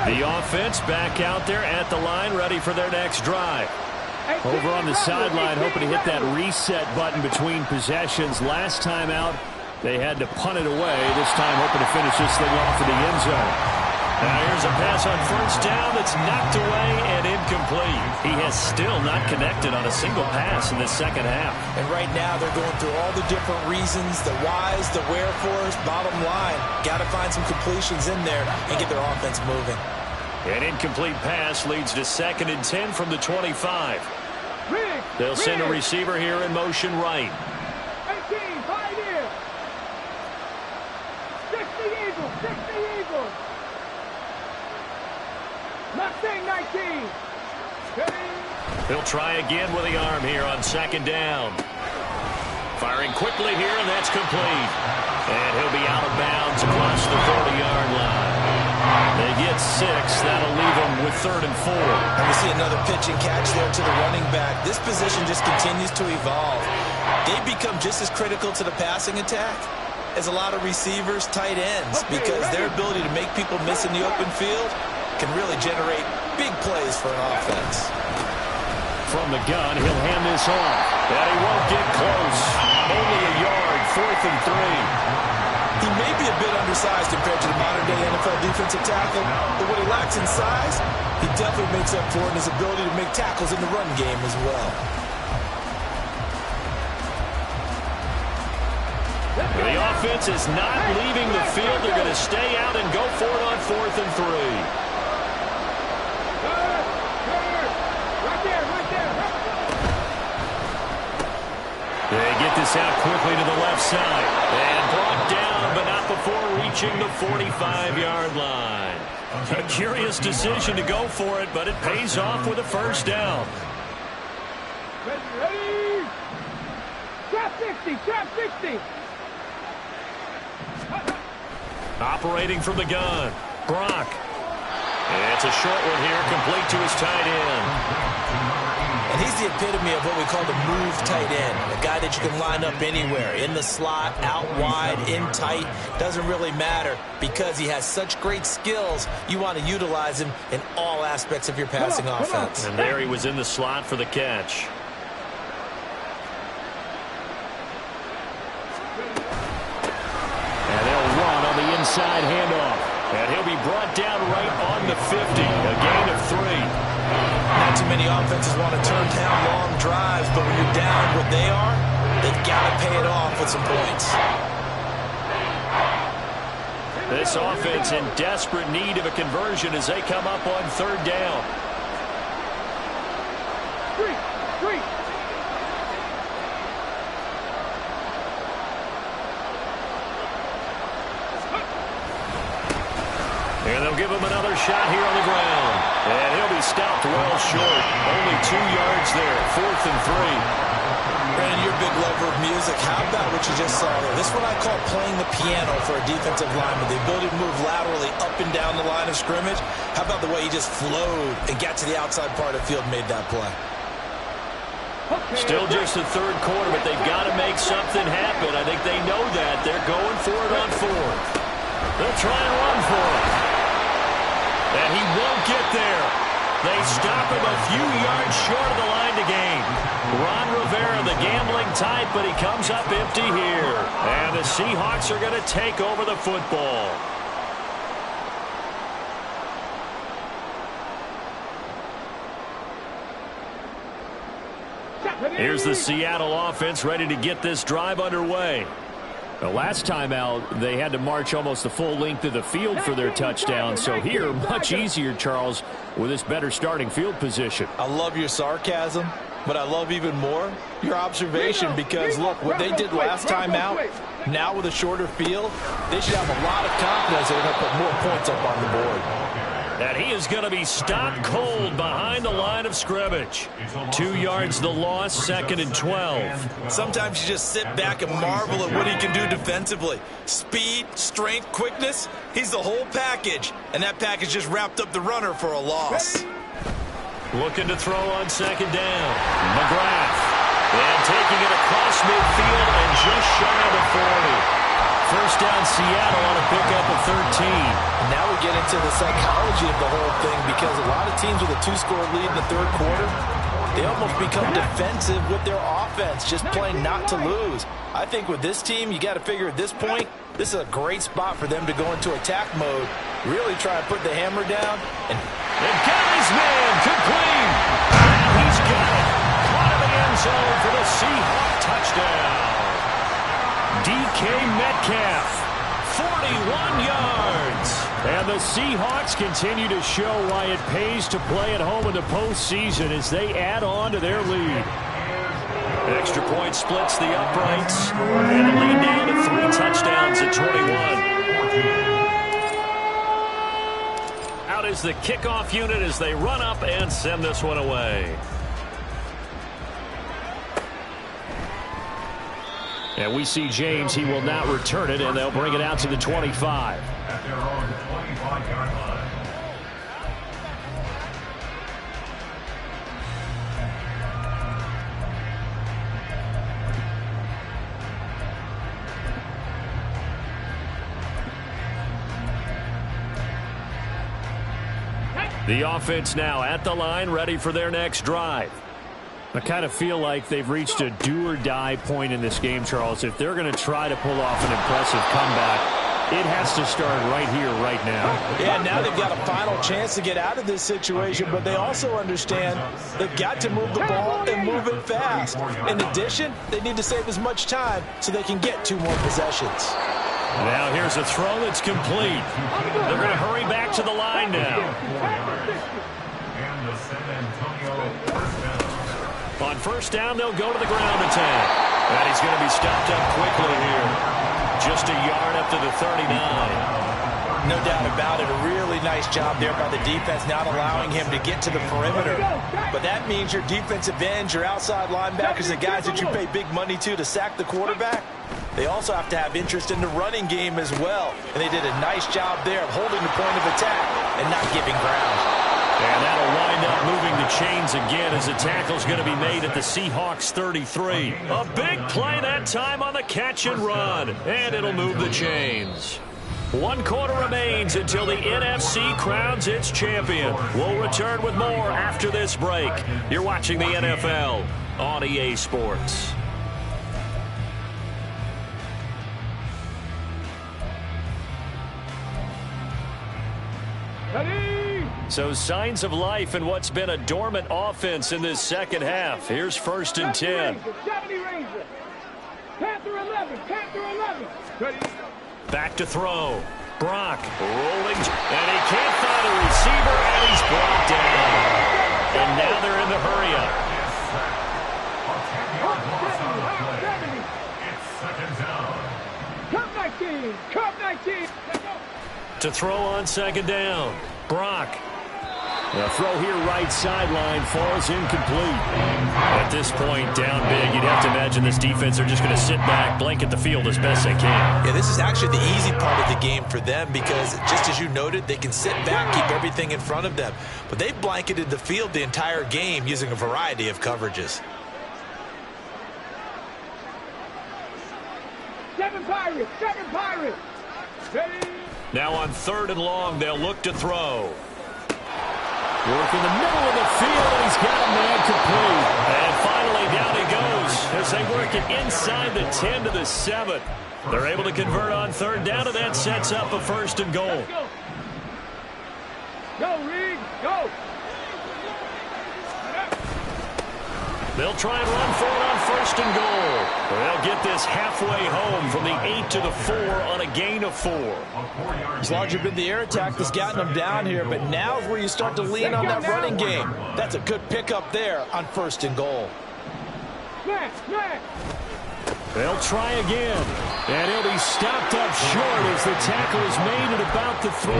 The offense back out there at the line, ready for their next drive. Over on the sideline, hoping to hit that reset button between possessions. Last time out, they had to punt it away. This time, hoping to finish this thing off in the end zone. Now here's a pass on first down that's knocked away and incomplete. He has still not connected on a single pass in this second half. And right now they're going through all the different reasons, the whys, the wherefores. Bottom line, got to find some completions in there and get their offense moving. An incomplete pass leads to 2nd and 10 from the 25. They'll send a receiver here in motion right. 18, 5 years. 60 Eagles, 60 Eagles. Mustang 19. He'll try again with the arm here on 2nd down. Firing quickly here, and that's complete. And he'll be out of bounds across the 40-yard line. They get 6. That'll leave them with 3rd and 4. And we see another pitch and catch there to the running back. This position just continues to evolve. They become just as critical to the passing attack as a lot of receivers, tight ends, because their ability to make people miss in the open field can really generate big plays for an offense. From the gun, he'll hand this off. And he won't get close. Only a yard, 4th and 3. He may be a bit undersized compared to the modern-day NFL defensive tackle, but what he lacks in size, he definitely makes up for in his ability to make tackles in the run game as well. The offense is not leaving the field. They're going to stay out and go for it on 4th and 3. They get this out quickly to the left side. And brought down, but not before reaching the 45-yard line. A curious decision to go for it, but it pays off with a first down. Ready? Trap 60, trap 60. Operating from the gun, Brock. It's a short one here, complete to his tight end. And he's the epitome of what we call the move tight end, a guy that you can line up anywhere, in the slot, out wide, in tight, doesn't really matter because he has such great skills. You want to utilize him in all aspects of your passing offense. And there he was in the slot for the catch. And they'll run on the inside handoff. And he'll be brought down right on the 50, a gain of 3. Not too many offenses want to turn down long drives, but when you're down what they are, they've got to pay it off with some points. This offense in desperate need of a conversion as they come up on 3rd down. 3. And they'll give him another shot here on the ground. And he'll be stopped well short. Only 2 yards there. 4th and 3. Brandon, you're a big lover of music. How about what you just saw there? This is what I call playing the piano for a defensive lineman. The ability to move laterally up and down the line of scrimmage. How about the way he just flowed and got to the outside part of the field and made that play? Still just the 3rd quarter, but they've got to make something happen. I think they know that. They're going for it on 4th. They'll try and run for it. And he won't get there. They stop him a few yards short of the line to gain. Ron Rivera, the gambling type, but he comes up empty here. And the Seahawks are going to take over the football. Here's the Seattle offense ready to get this drive underway. The last time out, they had to march almost the full length of the field for their touchdown. So here, much easier, Charles, with this better starting field position. I love your sarcasm, but I love even more your observation because, look, what they did last time out, now with a shorter field, they should have a lot of confidence they're going to put more points up on the board. And he is going to be stopped cold behind the line of scrimmage. 2 yards the loss, 2nd and 12. Sometimes you just sit back and marvel at what he can do defensively. Speed, strength, quickness, he's the whole package. And that package just wrapped up the runner for a loss. Looking to throw on 2nd down. McGrath. And taking it across midfield and just shy of the 40. First down Seattle on a pickup of 13. Now we get into the psychology of the whole thing because a lot of teams with a 2-score lead in the 3rd quarter, they almost become defensive with their offense, just playing not to lose. I think with this team, you got to figure at this point, this is a great spot for them to go into attack mode Really try to put the hammer down. And got his man complete. And he's got it. Caught in the end zone for the Seahawks touchdown. DK Metcalf, 41 yards. And the Seahawks continue to show why it pays to play at home in the postseason as they add on to their lead. Extra point splits the uprights. And the lead down to 3 touchdowns at 21. Out is the kickoff unit as they run up and send this one away. And we see James. He will not return it, and they'll bring it out to the 25. At their own 25-yard line. The offense now at the line, ready for their next drive. I kind of feel like they've reached a do-or-die point in this game, Charles. If they're going to try to pull off an impressive comeback, it has to start right here, right now. Yeah, now they've got a final chance to get out of this situation, but they also understand they've got to move the ball and move it fast. In addition, they need to save as much time so they can get 2 more possessions. Now here's a throw that's complete. They're going to hurry back to the line now. And the San Antonio first down. On first down, they'll go to the ground attack. And he's going to be stopped up quickly here. Just a yard up to the 39. No doubt about it. A really nice job there by the defense, not allowing him to get to the perimeter. But that means your defensive ends, your outside linebackers, the guys that you pay big money to sack the quarterback, they also have to have interest in the running game as well. And they did a nice job there of holding the point of attack and not giving ground. And that'll wind up moving the chains again as the tackle's going to be made at the Seahawks 33. A big play that time on the catch and run. And it'll move the chains. 1 quarter remains until the NFC crowns its champion. We'll return with more after this break. You're watching the NFL on EA Sports. So signs of life in what's been a dormant offense in this second half. Here's first and 10. Panther 11. Back to throw. Brock rolling, and he can't find a receiver, and he's brought down. And now they're in the hurry-up. Cup 19. To throw on second down. Brock. The throw here right sideline falls incomplete. At this point, down big, you'd have to imagine this defense are just going to sit back, blanket the field as best they can. Yeah, this is actually the easy part of the game for them because, just as you noted, they can sit back, keep everything in front of them. But they blanketed the field the entire game using a variety of coverages. 7 Pirates. Ready. Now on 3rd and long, they'll look to throw. Work in the middle of the field, and he's got a man complete. And finally, down he goes as they work it inside the 10 to the 7. They're able to convert on 3rd down, and that sets up a 1st and goal. Go, Reed, go. They'll try and run for it on 1st and goal. They'll get this halfway home from the 8 to the 4 on a gain of 4. It's largely been the air attack that's gotten them down here, but now is where you start to lean on that running game. That's a good pickup there on 1st and goal. They'll try again, and he'll be stopped up short as the tackle is made at about the 3.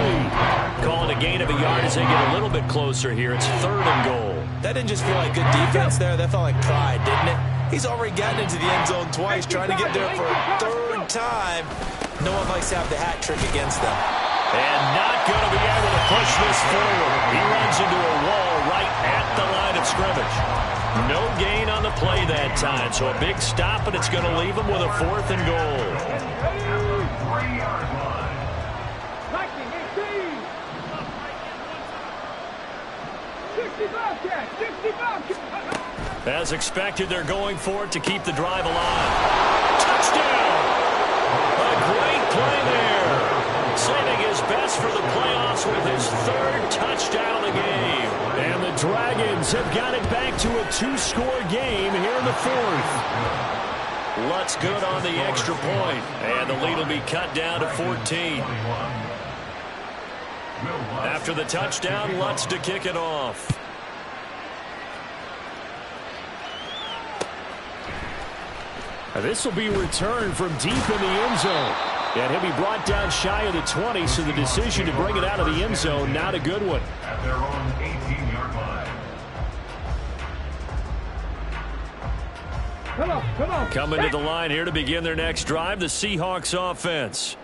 Calling a gain of a yard as they get a little bit closer here. It's 3rd and goal. That didn't just feel like good defense there. That felt like pride, didn't it? He's already gotten into the end zone twice, trying to get there for a 3rd time. No one likes to have the hat trick against them. And not going to be able to push this forward. He runs into a wall right at the line of scrimmage. No gain on the play that time, so a big stop, and it's going to leave him with a 4th and goal. As expected, they're going for it to keep the drive alive. Touchdown! A great play there. Saving his best for the playoffs. Moss with his third touchdown of the game. And the Dragons have got it back to a two-score game here in the fourth. Lutz good on the extra point. And the lead will be cut down to 14. After the touchdown, Lutz to kick it off. This will be returned from deep in the end zone. And he'll be brought down shy of the 20, so the decision to bring it out of the end zone, not a good one. At their own 18-yard line. Come on. Coming to the line here to begin their next drive, the Seahawks offense.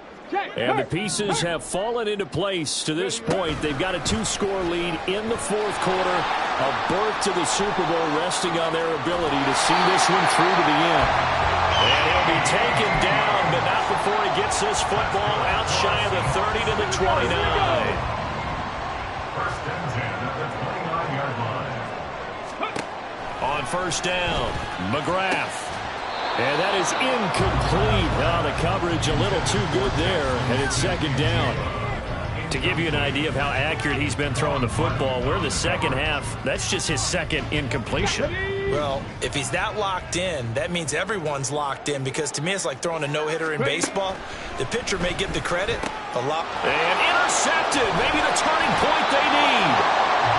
And the pieces have fallen into place to this point. They've got a two-score lead in the fourth quarter. A berth to the Super Bowl resting on their ability to see this one through to the end. And he'll be taken down, but not before he gets this football out shy of the 30 to the 29. First and 10 at the 29-yard line. On first down, McGrath. And that is incomplete. Oh, the coverage a little too good there, and it's second down. To give you an idea of how accurate he's been throwing the football, we're in the second half. That's just his second incompletion. Well, if he's that locked in, that means everyone's locked in, because to me it's like throwing a no-hitter in baseball. The pitcher may get the credit a lot. And intercepted. Maybe the turning point they need.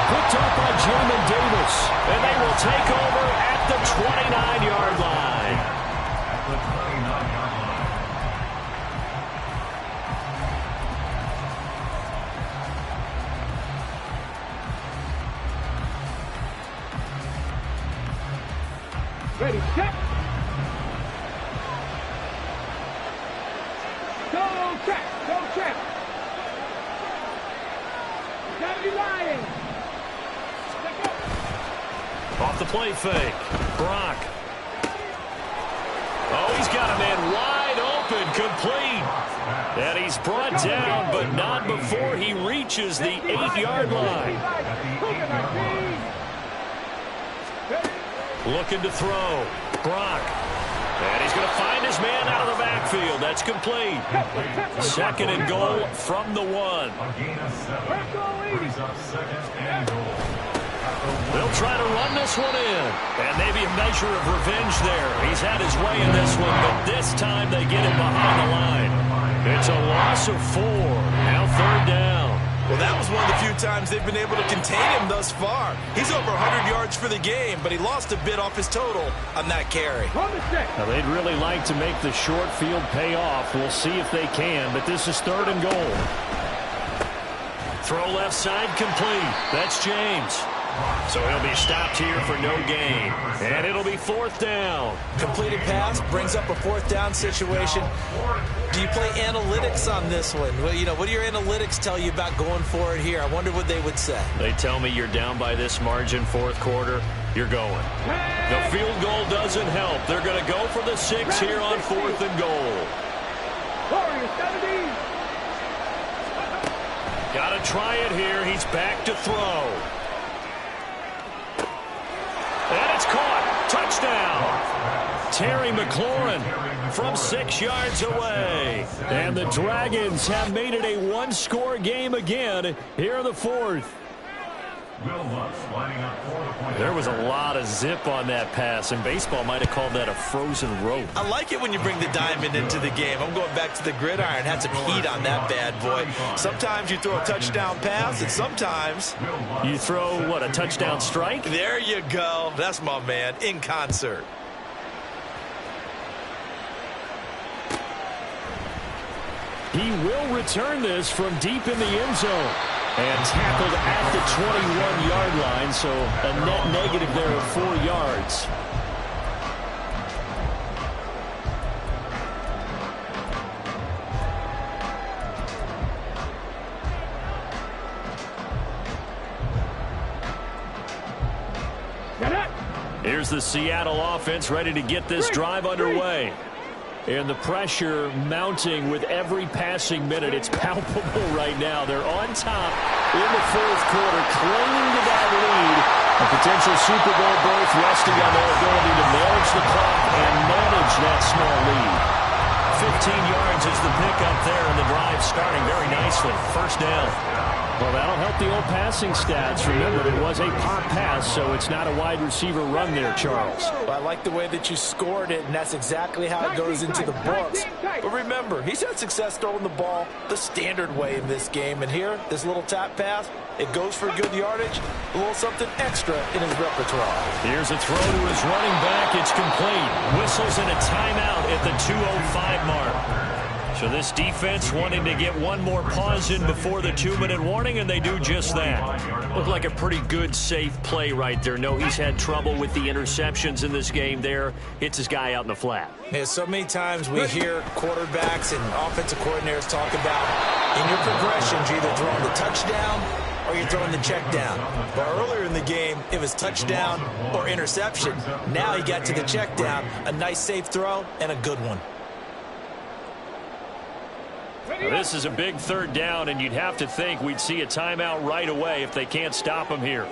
Picked up by Jamin Davis. And they will take over at the 29-yard line. At the 29-yard line. Ready, set. Go track. Gotta be lying. Off the play fake. Brock. Oh, he's got a man wide open, complete. And he's brought down, but not before he reaches the 8-yard line. Looking to throw. Brock. And he's going to find his man out of the backfield. That's complete. Second and goal from the 1. A gain of 7. Brings up second and goal. They'll try to run this one in. And maybe a measure of revenge there. He's had his way in this one, but this time they get him behind the line. It's a loss of 4. Now third down. Well, that was one of the few times they've been able to contain him thus far. He's over 100 yards for the game, but he lost a bit off his total on that carry. Now, they'd really like to make the short field pay off. We'll see if they can, but this is third and goal. Throw left side complete. That's James. So he'll be stopped here for no gain. And it'll be fourth down. Completed pass brings up a fourth down situation. Do you play analytics on this one? Well, what do your analytics tell you about going for it here? I wonder what they would say. They tell me you're down by this margin fourth quarter, you're going. The field goal doesn't help. They're going to go for the 6 here on fourth and goal. Got to try it here. He's back to throw. And it's caught. Touchdown. Terry McLaurin from 6 yards away. And the Dragons have made it a one-score game again here in the fourth. There was a lot of zip on that pass, and baseball might have called that a frozen rope. I like it when you bring the diamond into the game. I'm going back to the gridiron. Had some heat on that bad boy. Sometimes you throw a touchdown pass, and sometimes you throw, a touchdown strike? There you go. That's my man, in concert. He will return this from deep in the end zone. And tackled at the 21-yard line, so a net negative there of 4 yards. Here's the Seattle offense ready to get this drive underway. And the pressure mounting with every passing minute. It's palpable right now. They're on top in the fourth quarter, clinging to that lead. A potential Super Bowl berth resting on their ability to manage the clock and manage that small lead. 15 yards is the pickup there, and the drive starting very nicely. First down. Well, that'll help the old passing stats. Remember, it was a pop pass, so it's not a wide receiver run there, Charles. Well, I like the way that you scored it, and that's exactly how it goes into the books. But remember, he's had success throwing the ball the standard way in this game. And here, this little tap pass, it goes for good yardage, a little something extra in his repertoire. Here's a throw to his running back. It's complete. Whistles in a timeout at the 2:05 mark. So this defense wanting to get one more pause in before the 2-minute warning, and they do just that. Looked like a pretty good, safe play right there. No, he's had trouble with the interceptions in this game there. Hits his guy out in the flat. Yeah, so many times we hear quarterbacks and offensive coordinators talk about in your progressions, you're either throwing the touchdown or you're throwing the check down. But earlier in the game, it was touchdown or interception. Now he got to the check down, a nice safe throw, and a good one. Now, this is a big third down, and you'd have to think we'd see a timeout right away if they can't stop him here.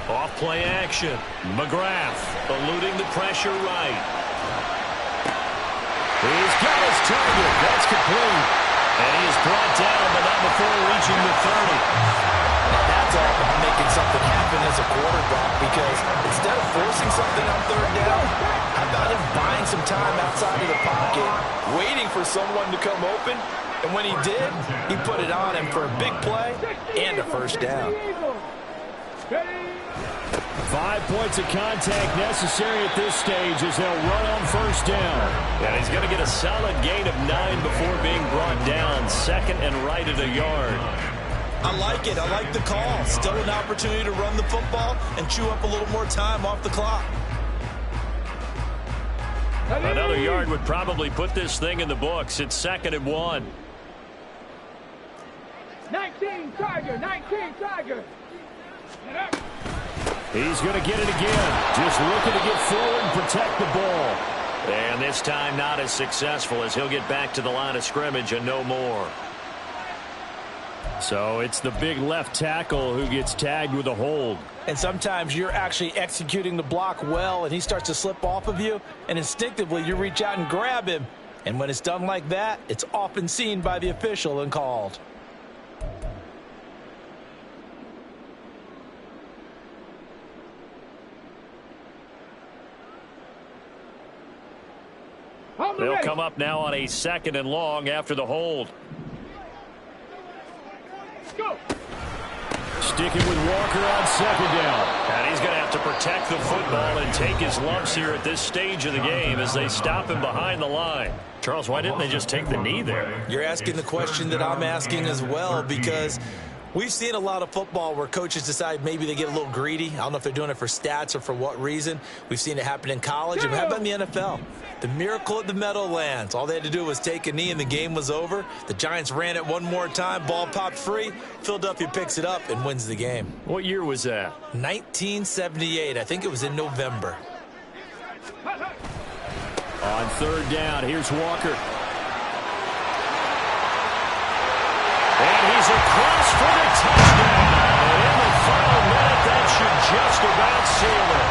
Off play action. McGrath eluding the pressure right. He's got his target. That's complete. And he is brought down, but not before reaching the 30. Now that's all about making something happen as a quarterback, because instead of forcing something on third down, how about him buying some time outside of the pocket, waiting for someone to come open, and when he did, he put it on him for a big play and a first down. 5 points of contact necessary at this stage as they'll run on first down. And he's going to get a solid gain of 9 before being brought down. Second and right at a yard. I like it. I like the call. Still an opportunity to run the football and chew up a little more time off the clock. Another yard would probably put this thing in the books. It's 2nd and 1. 19 Tiger, 19 Tiger. He's going to get it again. Just looking to get forward and protect the ball. And this time not as successful, as he'll get back to the line of scrimmage and no more. So it's the big left tackle who gets tagged with a hold. And sometimes you're actually executing the block well, and he starts to slip off of you, and instinctively you reach out and grab him. And when it's done like that, it's often seen by the official and called. They'll come up now on a 2nd and long after the hold. Go. Sticking with Walker on 2nd down. And he's going to have to protect the football and take his lumps here at this stage of the game as they stop him behind the line. Charles, why didn't they just take the knee there? You're asking the question that I'm asking as well, because we've seen a lot of football where coaches decide maybe they get a little greedy. I don't know if they're doing it for stats or for what reason. We've seen it happen in college, and how about in the NFL? The miracle of the Meadowlands. All they had to do was take a knee, and the game was over. The Giants ran it one more time. Ball popped free. Philadelphia picks it up and wins the game. What year was that? 1978. I think it was in November. On 3rd down, here's Walker. And he's across for the touchdown. And in the final minute, that should just about seal it.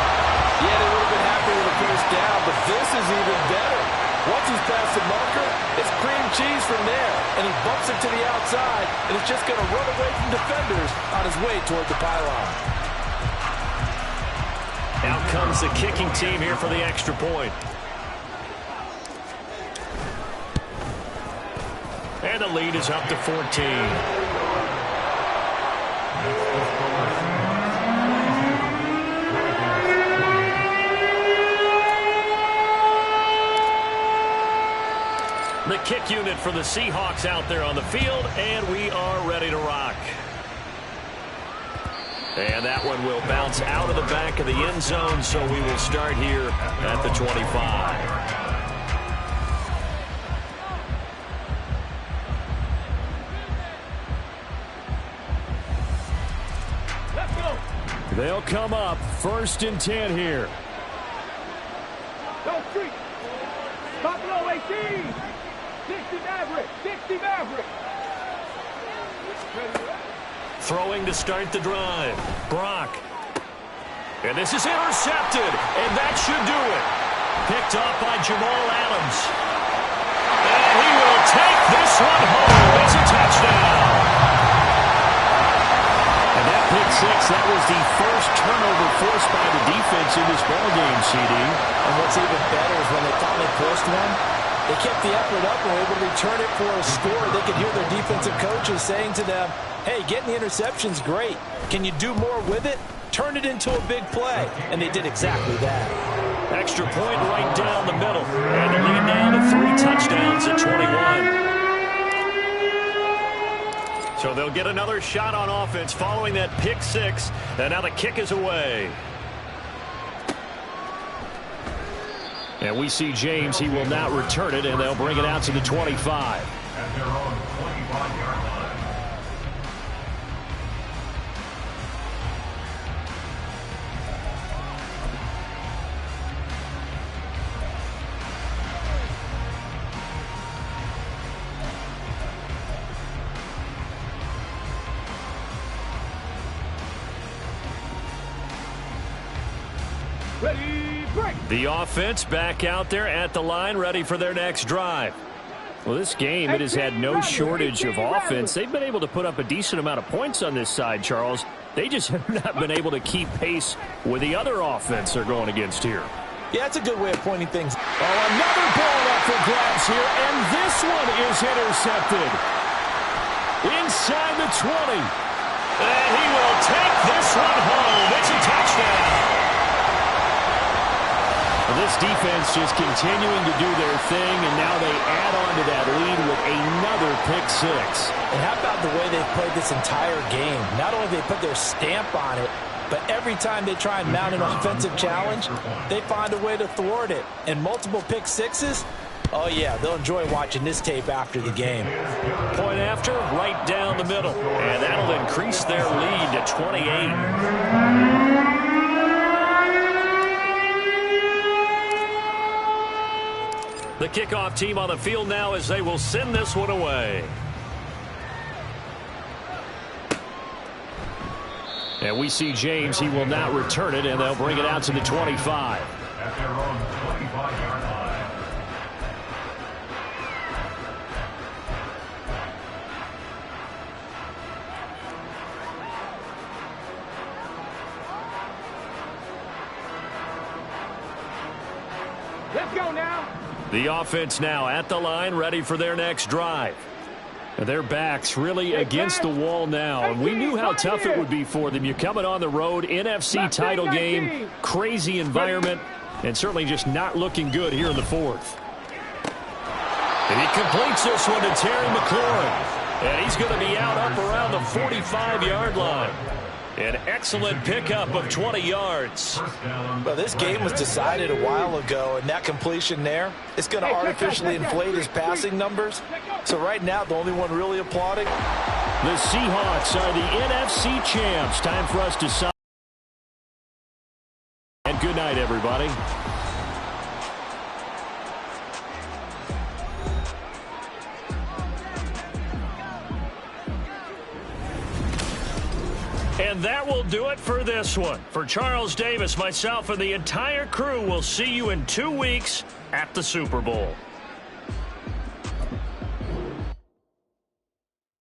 Yeah, they would have been happy with a first down, but this is even better. Once he's past the marker, it's cream cheese from there. And he bumps it to the outside, and it's just going to run away from defenders on his way toward the pylon. Out comes the kicking team here for the extra point. And the lead is up to 14. The kick unit for the Seahawks out there on the field, and we are ready to rock. And that one will bounce out of the back of the end zone, so we will start here at the 25. They'll come up 1st and 10 here. Go street. Top low 18. 60 Maverick. 60 Maverick. Throwing to start the drive. Brock. And this is intercepted. And that should do it. Picked off by Jamal Adams. And And he will take this one home. It's a touchdown. And that pick six, that was the first turnover forced by the defense in this ballgame, CD. And what's even better is when they finally forced one, they kept the effort up and were able to return it for a score. They could hear their defensive coaches saying to them, hey, getting the interception's great. Can you do more with it? Turn it into a big play. And they did exactly that. Extra point right down the middle. And the lead now to 3 touchdowns at 21. So they'll get another shot on offense following that pick six. And now the kick is away. And we see James. He will not return it, and they'll bring it out to the 25. At their own 25-yard line. Ready, break. The offense back out there at the line, ready for their next drive. Well, this game, it has had no shortage of offense. They've been able to put up a decent amount of points on this side, Charles. They just have not been able to keep pace with the other offense they're going against here. Yeah, that's a good way of pointing things. Oh, another ball up for grabs here, and this one is intercepted. Inside the 20. And he will take this one home. It's a touchdown. This defense just continuing to do their thing, and now they add on to that lead with another pick six. And how about the way they've played this entire game? Not only do they put their stamp on it, but every time they try and mount an offensive challenge, they find a way to thwart it. And multiple pick sixes, oh yeah, they'll enjoy watching this tape after the game. Point after, right down the middle. And that'll increase their lead to 28. The kickoff team on the field now as they will send this one away. And we see James. He will not return it, and they'll bring it out to the 25. At their own 25-yard line. Let's go now. The offense now at the line, ready for their next drive. Their backs really against the wall now, and we knew how tough it would be for them. You're coming on the road, NFC title game, crazy environment, and certainly just not looking good here in the fourth. And he completes this one to Terry McLaurin, and he's going to be out up around the 45-yard line. An excellent pickup of 20 yards. Well, this game was decided a while ago, and that completion there, it's going to artificially inflate his passing numbers. So right now, the only one really applauding. The Seahawks are the NFC champs. Time for us to sign. And good night, everybody. And that will do it for this one. For Charles Davis, myself, and the entire crew, we'll see you in 2 weeks at the Super Bowl.